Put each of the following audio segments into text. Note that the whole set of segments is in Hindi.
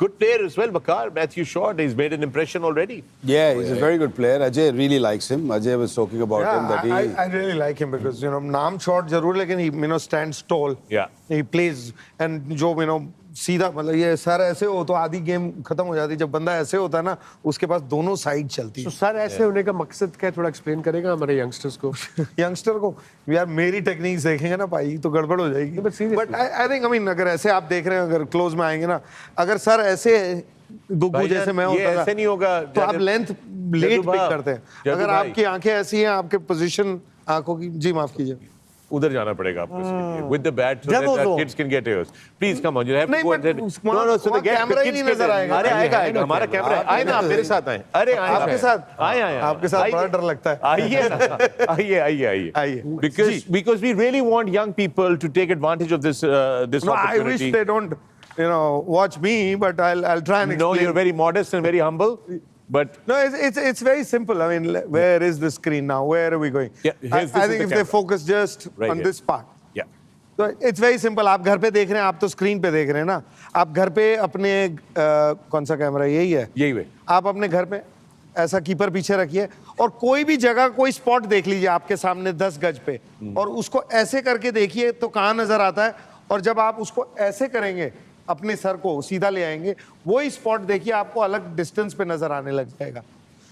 good player as well, Waqar. Matthew Short, he's made an impression already. Yeah, he's a very good player. Ajay really likes him. Ajay was talking about him that I really like him because naam short जरूर लेकिन he stands tall. Yeah. He plays and जो सीधा मतलब ये सर ऐसे हो तो आधी गेम खत्म हो जाती है. जब बंदा ऐसे होता है ना उसके पास दोनों साइड चलती है. तो सर ऐसे होने का मकसद क्या है, थोड़ा एक्सप्लेन करेगा हमारे यंगस्टर्स को? यंगस्टर को यार मेरी टेक्निक्स देखेंगे ना भाई तो गड़बड़ हो जाएगी. बट आई थिंक अगर ऐसे आप देख रहे हैं, अगर क्लोज में आएंगे ना, अगर सर ऐसे गुग्गू जैसे मैं होता ऐसे नहीं होगा तो आप लेंथ लेट पिक करते हैं. अगर आपकी आंखें ऐसी हैं, आपके पोजीशन आंखों की, जी माफ कीजिए, उधर जाना पड़ेगा आपको इसके लिए with the bat so that kids can get yours. Please come on, you have to go and no so the camera ही नहीं नजर आएगा. अरे आएगा हमारा कैमरा है. आए ना आप मेरे साथ आए. अरे आपके साथ आए आपके साथ बड़ा डर लगता है. आइए because we really want young people to take advantage of this this opportunity. I wish they don't watch me, but I'll try and explain. No, you're very modest and very humble. But no, it's very simple. I mean, where is the screen now? Where are we going? Yeah, I think if they focus just on this part. Yeah. So it's very simple. आप घर पे देख रहे हैं, आप तो स्क्रीन पे देख रहे हैं ना. आप घर पे अपने कौन सा कैमरा यही है? यही है. आप अपने घर पे ऐसा कीपर पीछे रखिए और कोई भी जगह कोई स्पॉट देख लीजिए आपके सामने 10 गज पे और उसको ऐसे करके देखिए तो कहाँ नजर आता है. और जब आप उसको ऐसे करेंगे, अपने सर को सीधा ले आएंगे, वही स्पॉट देखिए आपको अलग डिस्टेंस पे नजर आने लग जाएगा.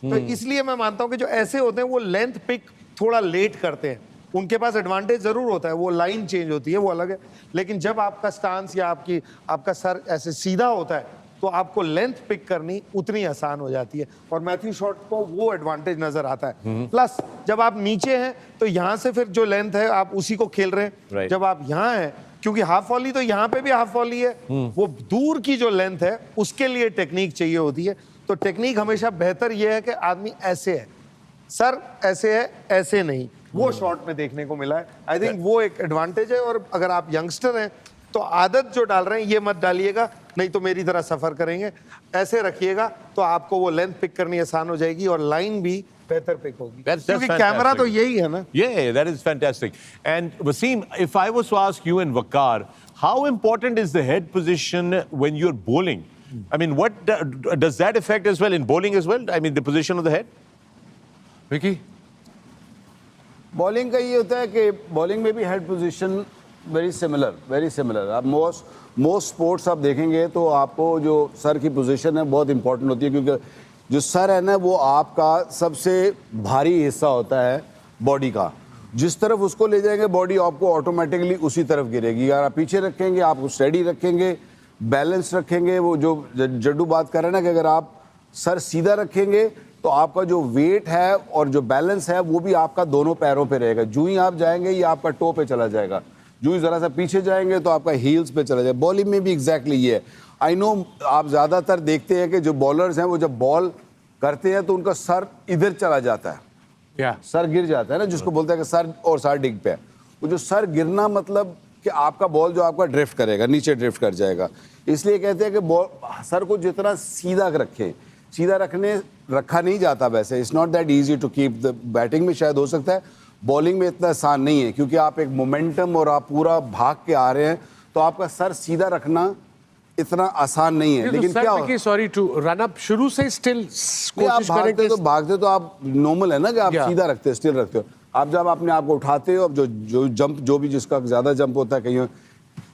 तो इसलिए मैं मानता हूं कि जो ऐसे होते हैं वो लेंथ पिक थोड़ा लेट करते हैं. उनके पास एडवांटेज जरूर होता है, वो लाइन चेंज होती है, वो अलग है. लेकिन जब आपका स्टांस या आपका सर ऐसे सीधा होता है तो आपको लेंथ पिक करनी उतनी आसान हो जाती है. और मैथ्यू शॉट को वो एडवांटेज नजर आता है. प्लस जब आप नीचे हैं तो यहां से फिर जो लेंथ है आप उसी को खेल रहे हैं. जब आप यहाँ हैं, क्योंकि हाफ वॉली तो यहाँ पे भी हाफ वॉली है, वो दूर की जो लेंथ है उसके लिए टेक्निक चाहिए होती है. तो टेक्निक हमेशा बेहतर ये है कि आदमी ऐसे है, सर ऐसे है, ऐसे नहीं, वो शॉट में देखने को मिला है. आई थिंक वो एक एडवांटेज है. और अगर आप यंगस्टर हैं तो आदत जो डाल रहे हैं ये मत डालिएगा, नहीं तो मेरी तरह सफर करेंगे. ऐसे रखिएगा तो आपको वो लेंथ पिक करनी आसान हो जाएगी और लाइन भी बेहतर पिक होगी. क्योंकि कैमरा तो यही है ना. Yeah, that is fantastic. And Wasim, if I was to ask you and Waqar, how important is the head position when you're bowling? I mean, what does that affect as well in bowling as well? I mean, the position of the head? Vicky? Bowling का ये होता है कि बॉलिंग में भी हेड पोजीशन वेरी सिमिलर. आप मोस्ट स्पोर्ट्स आप देखेंगे तो आपको जो सर की पोजीशन है बहुत इंपॉर्टेंट होती है, क्योंकि जो सर है ना वो आपका सबसे भारी हिस्सा होता है बॉडी का. जिस तरफ उसको ले जाएंगे बॉडी आपको ऑटोमेटिकली उसी तरफ गिरेगी. अगर आप पीछे रखेंगे, आप स्टेडी रखेंगे, बैलेंस रखेंगे, वो जो जड्डू बात कर रहे हैं ना कि अगर आप सर सीधा रखेंगे तो आपका जो वेट है और जो बैलेंस है वो भी आपका दोनों पैरों पे रहेगा. जो ही आप जाएंगे ये आपका टो पे चला जाएगा, जो ही जरा सा पीछे जाएंगे तो आपका हील्स पे चला जाएगा. बॉलिंग में भी एग्जैक्टली ये है. आई नो आप ज़्यादातर देखते हैं कि जो बॉलर्स हैं वो जब बॉल करते हैं तो उनका सर इधर चला जाता है, क्या सर गिर जाता है ना, जिसको बोलते हैं कि सर और सर डिग पे है. वो जो सर गिरना मतलब कि आपका बॉल जो आपका ड्रिफ्ट करेगा, नीचे ड्रिफ्ट कर जाएगा. इसलिए कहते हैं कि बॉल सर को जितना सीधा रखें, सीधा रखा नहीं जाता वैसे. It's not that easy to keep the. Batting में शायद हो सकता है, बॉलिंग में इतना आसान नहीं है, क्योंकि आप एक मोमेंटम और आप पूरा भाग के आ रहे हैं तो आपका सर सीधा रखना इतना आसान नहीं है. लेकिन क्या सॉरी टू रन अप शुरू से स्टिल कोशिश करेंगे तो भागते तो आप नॉर्मल है ना कि आप सीधा रखते हो, स्टिल रखते हो. आप जब अपने आप को उठाते हो, अब जो जंप जो भी जिसका ज्यादा जंप होता है कहीं,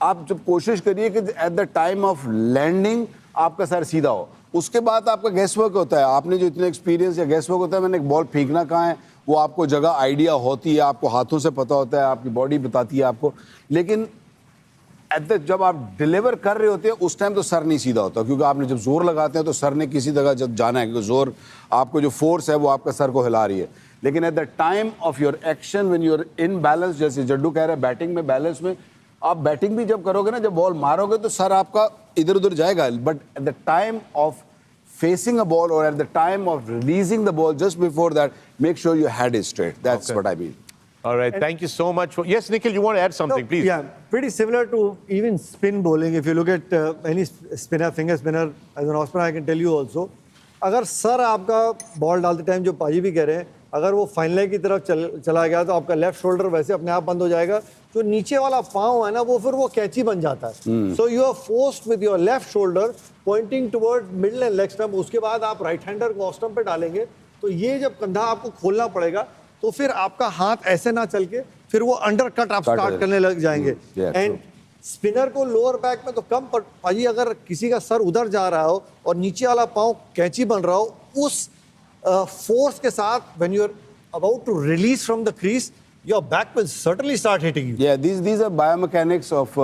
आप जब कोशिश करिए कि at the time of landing आपका सर सीधा हो. उसके बाद आपका गैस वर्क होता है. आपने जो इतने एक्सपीरियंस या गैस वर्क होता है, मैंने एक बॉल फेंकना कहाँ है वो आपको जगह आइडिया होती है, आपको हाथों से पता होता है, आपकी बॉडी बताती है आपको. लेकिन जब आप डिलीवर कर रहे होते हैं उस टाइम तो सर नहीं सीधा होता, क्योंकि आपने जब जोर लगाते हैं तो सर ने किसी जगह जब जाना है, क्योंकि जोर आपको जो फोर्स है वो आपका सर को हिला रही है. लेकिन at the time of your action when you are in balance, जैसे जड्डू कह रहा है बैटिंग में बैलेंस में, आप बैटिंग भी जब करोगे ना, जब बॉल मारोगे तो सर आपका इधर उधर जाएगा. But at the time of facing a ball or at the time of releasing the ball, just before that, make sure your head is straight. That's what I mean. All right, thank you so much. Yes, Nikhil, you want to add something, please? Yeah, pretty similar to even spin bowling. If you look at any spinner, finger spinner, as an off spinner, I can tell you also, अगर सर आपका बॉल डालते टाइम जो पाजी भी कह रहे हैं, अगर वो फाइन लाइन की तरफ चला गया तो आपका लेफ्ट शोल्डर वैसे अपने आप बंद हो जाएगा, जो नीचे वाला पाँव है ना वो फिर वो कैची बन जाता है। So you are forced with your left shoulder pointing toward middle and leg stump. उसके बाद आप राइट हैंडर को ऑफ स्टम्प पे डालेंगे तो ये जब कंधा आपको खोलना पड़ेगा तो फिर आपका हाथ ऐसे ना चल के फिर वो अंडर कट आप स्टार्ट करने लग जाएंगे। एंड स्पिनर को लोअर बैक में तो कम, पर भाई अगर किसी का सर उधर जा रहा हो और नीचे वाला पाँव कैची बन रहा हो, उस फोर्स के साथ when you are about to release from the crease, your back will certainly start hitting you. Yeah, these are biomechanics of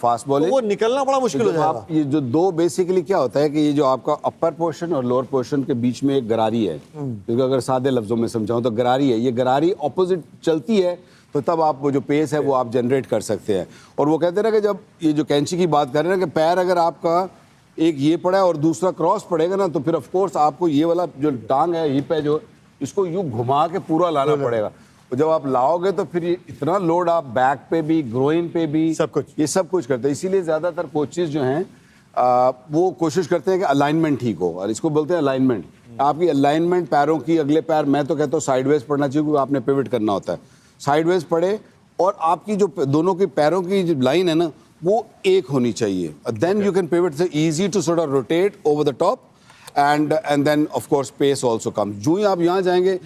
fast तो bowling. वो निकलना बड़ा मुश्किल हो जब जाएगा। आप ये जो दो बेसिकली क्या होता है कि ये जो आपका अपर पोर्शन और लोअर पोर्शन के बीच में एक गरारी है, क्योंकि अगर सादे लफ्जों में समझाऊं तो गरारी है, ये गरारी ऑपोजिट चलती है तो तब आप वो जो पेस है वो आप जनरेट कर सकते हैं। और वो कहते हैं ना कि जब ये जो कैंची की बात कर रहे हैं ना कि पैर अगर आपका एक ये पड़ा है और दूसरा क्रॉस पड़ेगा ना तो फिर ऑफ कोर्स आपको ये वाला जो टांग है हिप है जो इसको यूं घुमा के पूरा लाना पड़ेगा। और जब आप लाओगे तो फिर ये इतना लोड आप बैक पे भी ग्रोइन पे भी सब कुछ। ये सब कुछ करते हैं। इसीलिए ज़्यादातर कोचेज जो हैं वो कोशिश करते हैं कि अलाइनमेंट ठीक हो, और इसको बोलते हैं अलाइनमेंट। आपकी अलाइनमेंट पैरों की अगले पैर, मैं तो कहता हूँ साइडवेज पड़ना चाहिए क्योंकि आपने पिवट करना होता है। साइडवेज पड़े और आपकी जो दोनों की पैरों की जो लाइन है ना वो एक होनी चाहिए। Then you can pivot, it's easy to sort of rotate over the top and then of course pace also come. जो ही आप यहाँ जाएंगे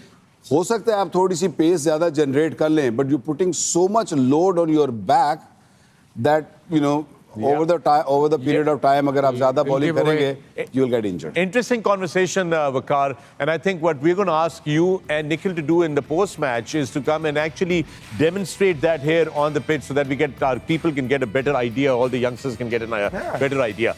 हो सकता है आप थोड़ी सी पेस ज़्यादा जनरेट कर लें, but you putting so much load on your back that you know over the period of time अगर आप ज़्यादा बॉलिंग करेंगे you will get injured. Interesting conversation, Waqar. And I think what we're going to ask you and Nikhil to do in the post-match is to come and actually demonstrate that here on the pitch so that our people can get a better idea, all the youngsters can get a better idea.